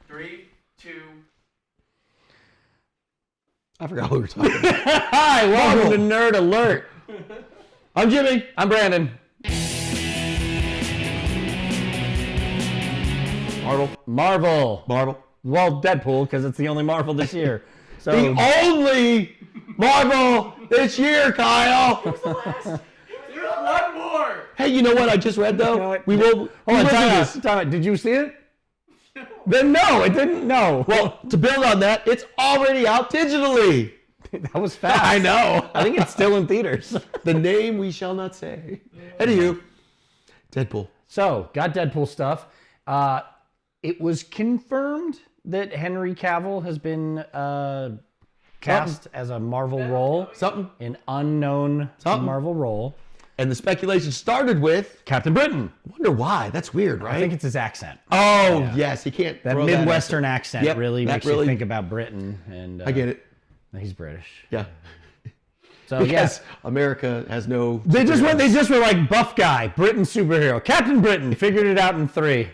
3, 2. I forgot what we were talking about. Hi, welcome to Nerd Alert. I'm Jimmy. I'm Brandon. Marvel. Well, Deadpool, because it's the only Marvel this year. So The only Marvel this year, Kyle. There's one more. Hey, you know what I just read though? You know what? We will. Hold on, time out. Did you see it? No. Then no, it didn't. No. Well, to build on that, it's already out digitally. That was fast. I know. I think it's still in theaters. The name we shall not say. Anywho, Deadpool. So, got Deadpool stuff. It was confirmed that Henry Cavill has been cast as a Marvel role. Something. An unknown Marvel role. And the speculation started with, Captain Britain. I wonder why. That's weird, right? I think it's his accent. Oh, yes. He can't That throw Midwestern accent Yep, really that makes you think about Britain. And I get it. He's British. Yeah. So Because America has no... They just were like buff guy, Britain superhero. Captain Britain figured it out in 3.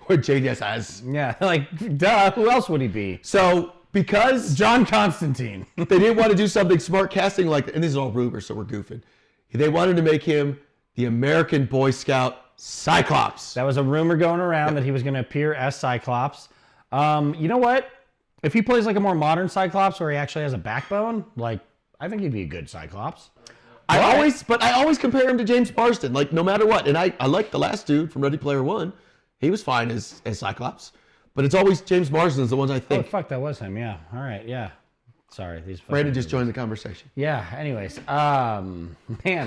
Or JDS has. Yeah, like duh, who else would he be? So, because John Constantine. they didn't want to do something smart casting like, and this is all rumors, so we're goofing. They wanted to make him the American Boy Scout Cyclops. That was a rumor going around that he was going to appear as Cyclops. You know what? If he plays like a more modern Cyclops where he actually has a backbone, like I think he'd be a good Cyclops. I always compare him to James Marsden, like no matter what. And I like the last dude from Ready Player One. He was fine as Cyclops. But it's always James Marsden's the ones I Oh think. fuck, that was him. Yeah. All right. Yeah. Sorry, these. Brandon just joined the conversation. Yeah. Anyways, man,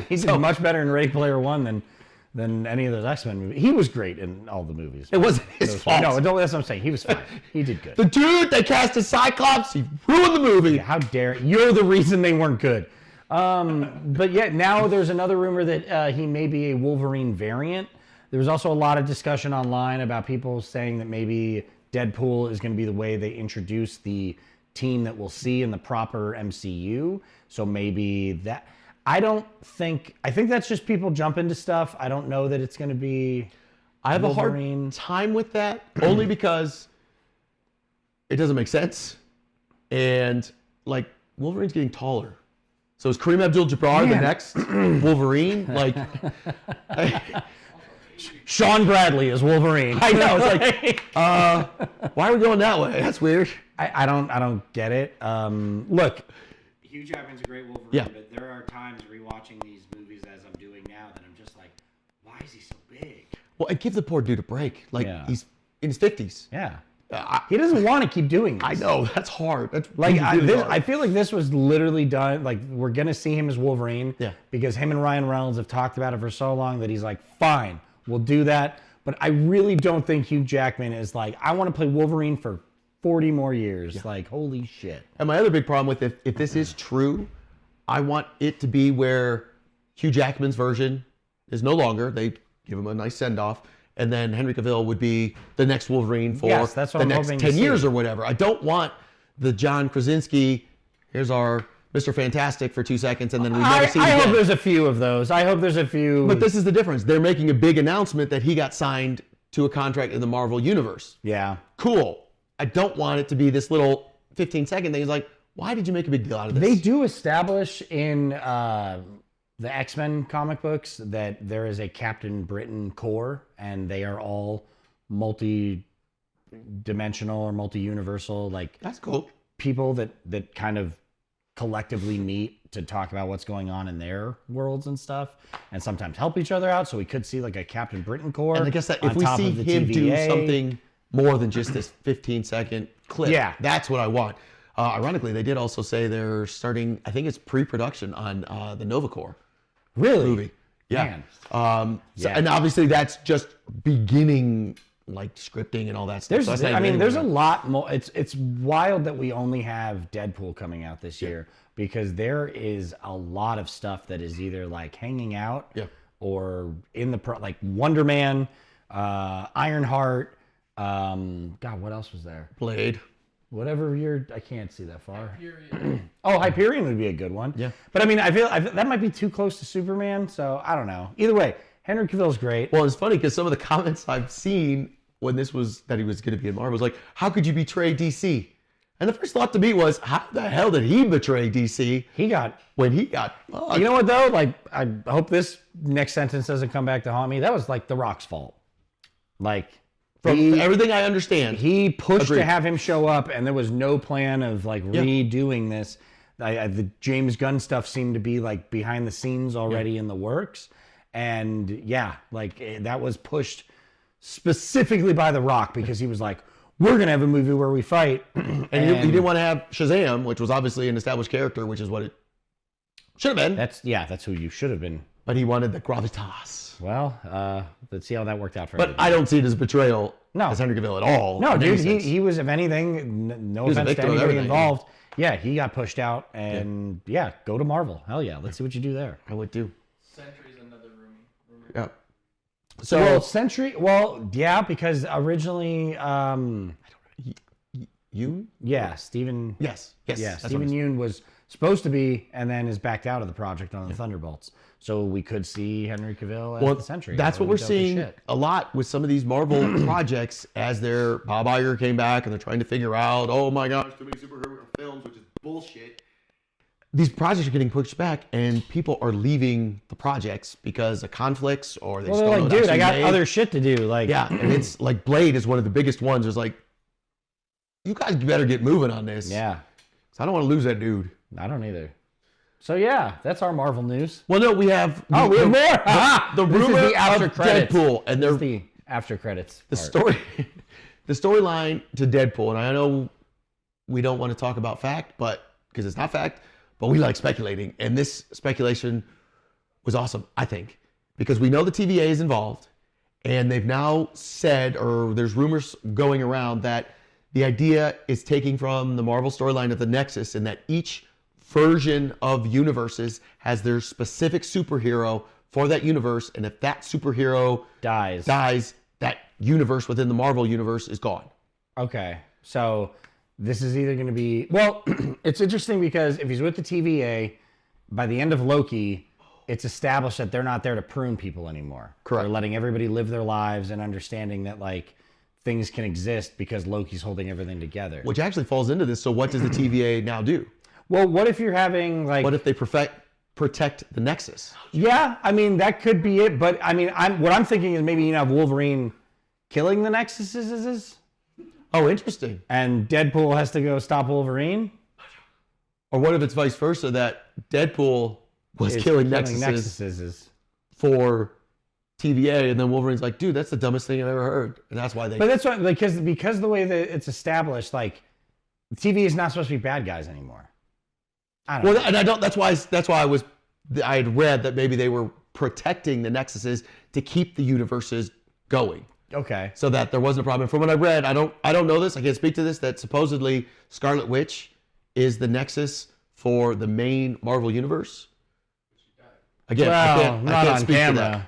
he did much better in Ready Player One than any of those X-Men movies. He was great in all the movies. It wasn't his fault. No, that's what I'm saying. He was fine. He did good. The dude they cast as Cyclops, he ruined the movie. How dare you're the reason they weren't good. But yeah, now there's another rumor that he may be a Wolverine variant. There was also a lot of discussion online about people saying that maybe Deadpool is going to be the way they introduce the team that we'll see in the proper MCU. So maybe that. I think that's just people jump into stuff. I don't know that it's going to be I have Wolverine. a hard time with that, only because it doesn't make sense. And like Wolverine's getting taller. So is Kareem Abdul-Jabbar the next Wolverine? Like Sean Bradley is Wolverine. I know. It's like, why are we going that way? That's weird. I don't get it. Look, Hugh Jackman's a great Wolverine, Yeah. but there are times rewatching these movies as I'm doing now that I'm just like, why is he so big? Well, and give the poor dude a break. Like Yeah. he's in his 50s. yeah. He doesn't want to keep doing this. I know that's hard. That's Like really hard. I feel like this was literally done. Like we're gonna see him as Wolverine. Yeah. Because him and Ryan Reynolds have talked about it for so long that he's like, fine, we'll do that. But I really don't think Hugh Jackman is like, I want to play Wolverine for 40 more years. Like, holy shit. And my other big problem with if this is true, I want it to be where Hugh Jackman's version is no longer. They give him a nice send off. And then Henry Cavill would be the next Wolverine for Yes, that's what the I'm next hoping to 10 see. years or whatever. I don't want the John Krasinski, here's our Mr. Fantastic for 2 seconds, and then we never see him I again. hope there's a few of those. I hope there's a few. But this is the difference. They're making a big announcement that he got signed to a contract in the Marvel Universe. Yeah. Cool. I don't want it to be this little 15-second thing. It's like, why did you make a big deal out of this? They do establish in the X-Men comic books that there is a Captain Britain Corps, and they are all multi-dimensional or multi-universal, like That's cool. people that kind of collectively meet to talk about what's going on in their worlds and stuff, and sometimes help each other out. So we could see like a Captain Britain Corps. And I guess that on if we top see of the him do TVA. something more than just this 15-second clip, Yeah. that's what I want. Ironically, they did also say they're starting, I think it's pre-production on the Nova Corps really movie. Yeah. Man. So, and obviously that's just beginning like scripting and all that stuff. There's, So that's not I even mean, there's a anywhere. lot more. It's wild that we only have Deadpool coming out this year because there is a lot of stuff that is either like hanging out or in the like Wonder Man, Ironheart. God, what else was there? Blade. Whatever I can't see that far. Oh, Hyperion would be a good one. Yeah. But I mean, I feel that might be too close to Superman. So I don't know. Either way, Henry Cavill's great. Well, it's funny because some of the comments I've seen when this was that he was going to be in Marvel was like, how could you betray DC? And the first thought to me was, how the hell did he betray DC He got. when he got fucked? You know what though? Like, I hope this next sentence doesn't come back to haunt me. That was like The Rock's fault. Like, From everything I understand, he pushed Agreed. to have him show up, and there was no plan of like redoing this. The James Gunn stuff seemed to be like behind the scenes already in the works, and that was pushed specifically by The Rock because he was like, we're gonna have a movie where we fight, and he didn't want to have Shazam, which was obviously an established character, which is what it should have been. That's who you should have been. But he wanted the gravitas. Well, let's see how that worked out for But everybody. I don't see it as betrayal No. as Henry Cavill at all. No, in any dude, sense. he was, if anything, no was a offense to victim of anybody everything. involved. Yeah, he got pushed out, and go to Marvel. Hell yeah, let's see what you do there. I would too. Sentry's another rumor. Yeah. So Sentry, because originally, You? Stephen, Yes. yeah, That's what Stephen it is. Yeun was supposed to be, and then is backed out of the project on the Thunderbolts. So we could see Henry Cavill as the Sentry. That's That what would we're be dope as seeing shit. a lot with some of these Marvel projects as their Bob Iger came back and they're trying to figure out, oh my gosh, too many superhero films, which is bullshit. These projects are getting pushed back and people are leaving the projects because of conflicts or they Well, just they're don't like, know dude, what I got actually made. other shit to do. Like, Yeah, and it's like Blade is one of the biggest ones. It's like, you guys better get moving on this. yeah, 'Cause I don't want to lose that dude. I don't either. So yeah, that's our Marvel news. Well, no, we have Oh, we have more. the This is rumor the after of credits. Deadpool, and This they're is the after credits. the part. story, the storyline to Deadpool, and I know we don't want to talk about fact, but because it's not fact, but we like speculating, and this speculation was awesome, I think, because we know the TVA is involved, and they've now said, or there's rumors going around that the idea is taking from the Marvel storyline of the Nexus, and that each version of universes has their specific superhero for that universe, and if that superhero dies. that universe within the Marvel universe is gone. Okay, so this is either going to be it's interesting because if he's with the TVA, by the end of Loki, it's established that they're not there to prune people anymore. Correct. They're letting everybody live their lives and understanding that like things can exist because Loki's holding everything together. Which actually falls into this. So what does the TVA now do? Well, what if you're having like What if they protect the Nexus? yeah, I mean that could be it, but I mean what I'm thinking is maybe you have Wolverine killing the Nexuses Oh, interesting. and Deadpool has to go stop Wolverine. Or what if it's vice versa, that Deadpool was Is killing Nexuses Nexuses. for TVA, and then Wolverine's like, dude, that's the dumbest thing I've ever heard. And that's why they... But that's what because the way that it's established, like TV is not supposed to be bad guys anymore. I don't know. Well, and I don't. That's why I had read that maybe they were protecting the Nexuses to keep the universes going, Okay. so that there wasn't a problem. From what I read, I don't know this. I can't speak to this. That supposedly Scarlet Witch is the Nexus for the main Marvel universe. Again, Well, I not can't on speak to that.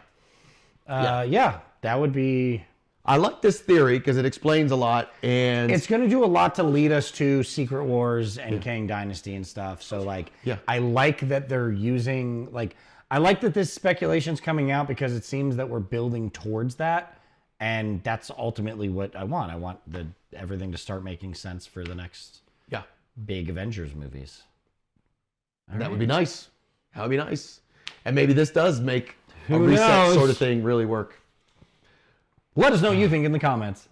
camera. Yeah, that would be. I like this theory because it explains a lot, and It's going to do a lot to lead us to Secret Wars and Kang Dynasty and stuff. So like, Yeah. I like that they're using like. I like that this speculation's coming out because it seems that we're building towards that, and that's ultimately what I want. I want everything to start making sense for the next yeah, big Avengers movies. that would be nice. That would be nice, and maybe this does make a Who reset knows? sort of thing really work. Let us know what you think in the comments.